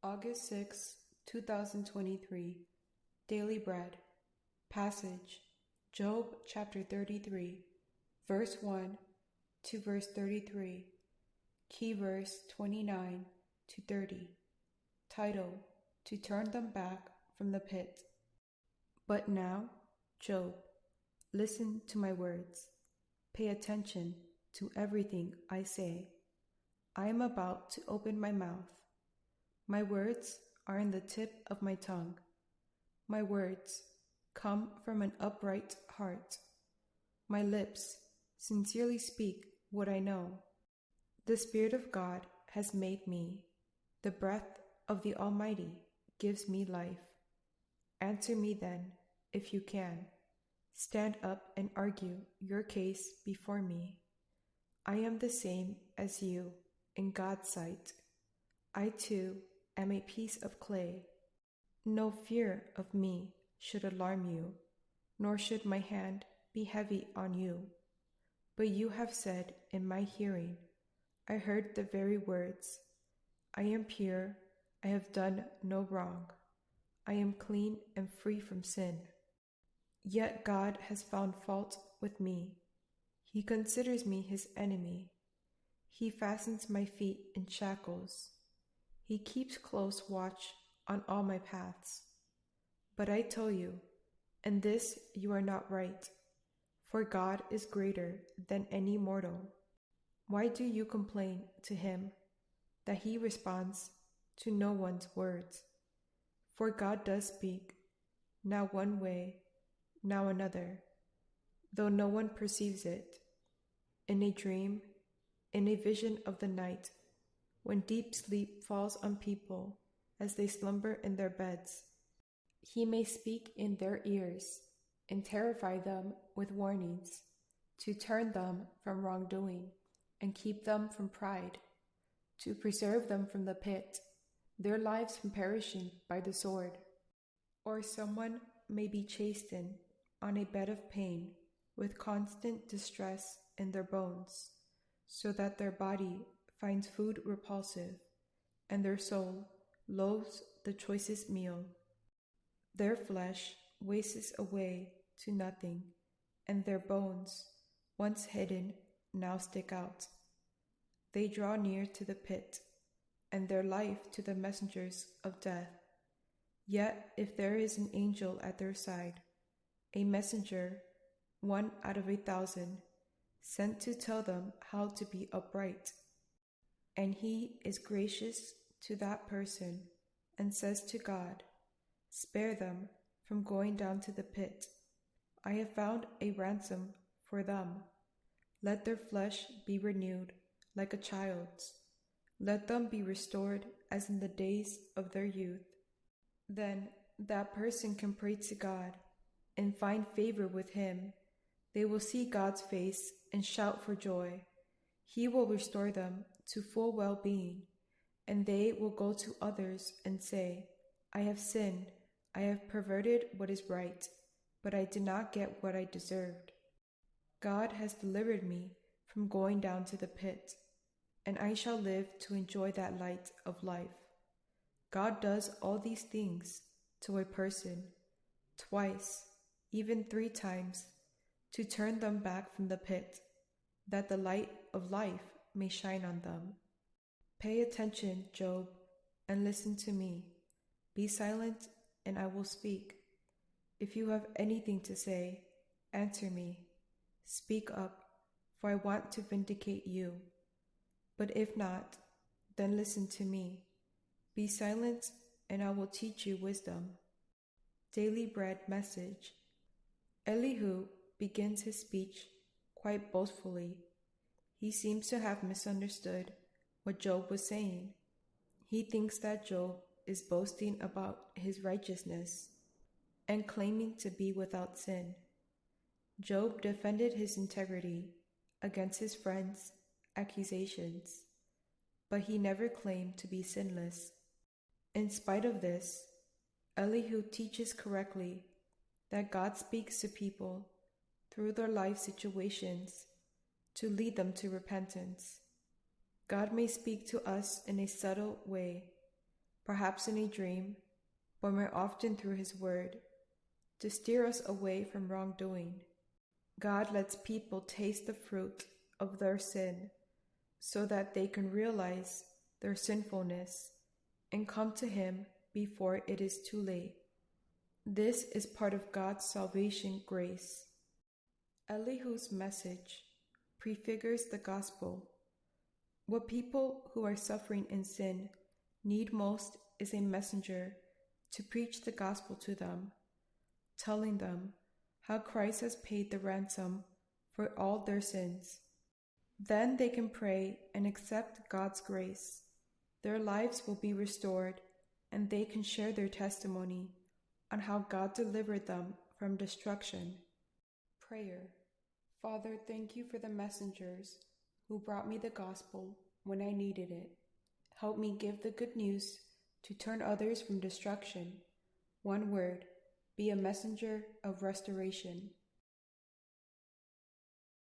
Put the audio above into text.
August 6, 2023. Daily Bread. Passage: Job chapter 33, verse 1 to verse 33. Key verse 29 to 30. Title: To turn them back from the pit. But now, Job, listen to my words. Pay attention to everything I say. I am about to open my mouth. My words are in the tip of my tongue. My words come from an upright heart. My lips sincerely speak what I know. The Spirit of God has made me. The breath of the Almighty gives me life. Answer me then, if you can. Stand up and argue your case before me. I am the same as you in God's sight. I too am a piece of clay. No fear of me should alarm you, nor should my hand be heavy on you. But you have said in my hearing, I heard the very words, I am pure, I have done no wrong. I am clean and free from sin. Yet God has found fault with me. He considers me his enemy. He fastens my feet in shackles. He keeps close watch on all my paths. But I tell you, in this you are not right, for God is greater than any mortal. Why do you complain to him that he responds to no one's words? For God does speak, now one way, now another, though no one perceives it. In a dream, in a vision of the night, when deep sleep falls on people as they slumber in their beds, he may speak in their ears and terrify them with warnings, to turn them from wrongdoing and keep them from pride, to preserve them from the pit, their lives from perishing by the sword. Or someone may be chastened on a bed of pain with constant distress in their bones, so that their body finds food repulsive, and their soul loathes the choicest meal. Their flesh wastes away to nothing, and their bones, once hidden, now stick out. They draw near to the pit, and their life to the messengers of death. Yet if there is an angel at their side, a messenger, 1 out of 1,000, sent to tell them how to be upright, and he is gracious to that person and says to God, spare them from going down to the pit. I have found a ransom for them. Let their flesh be renewed like a child's. Let them be restored as in the days of their youth. Then that person can pray to God and find favor with him. They will see God's face and shout for joy. He will restore them to full well-being, and they will go to others and say, I have sinned, I have perverted what is right, but I did not get what I deserved. God has delivered me from going down to the pit, and I shall live to enjoy that light of life. God does all these things to a person, twice, even 3 times, to turn them back from the pit, that the light of life may shine on them. Pay attention, Job, and listen to me. Be silent, and I will speak. If you have anything to say, answer me. Speak up, for I want to vindicate you. But if not, then listen to me. Be silent, and I will teach you wisdom. Daily Bread Message. Elihu begins his speech quite boastfully. He seems to have misunderstood what Job was saying. He thinks that Job is boasting about his righteousness and claiming to be without sin. Job defended his integrity against his friends' accusations, but he never claimed to be sinless. In spite of this, Elihu teaches correctly that God speaks to people through their life situations to lead them to repentance. God may speak to us in a subtle way, perhaps in a dream, but more often through His Word, to steer us away from wrongdoing. God lets people taste the fruit of their sin so that they can realize their sinfulness and come to Him before it is too late. This is part of God's salvation grace. Elihu's message prefigures the gospel. What people who are suffering in sin need most is a messenger to preach the gospel to them, telling them how Christ has paid the ransom for all their sins. Then they can pray and accept God's grace. Their lives will be restored, and they can share their testimony on how God delivered them from destruction. Prayer. Father, thank you for the messengers who brought me the gospel when I needed it. Help me give the good news to turn others from destruction. One word, be a messenger of restoration.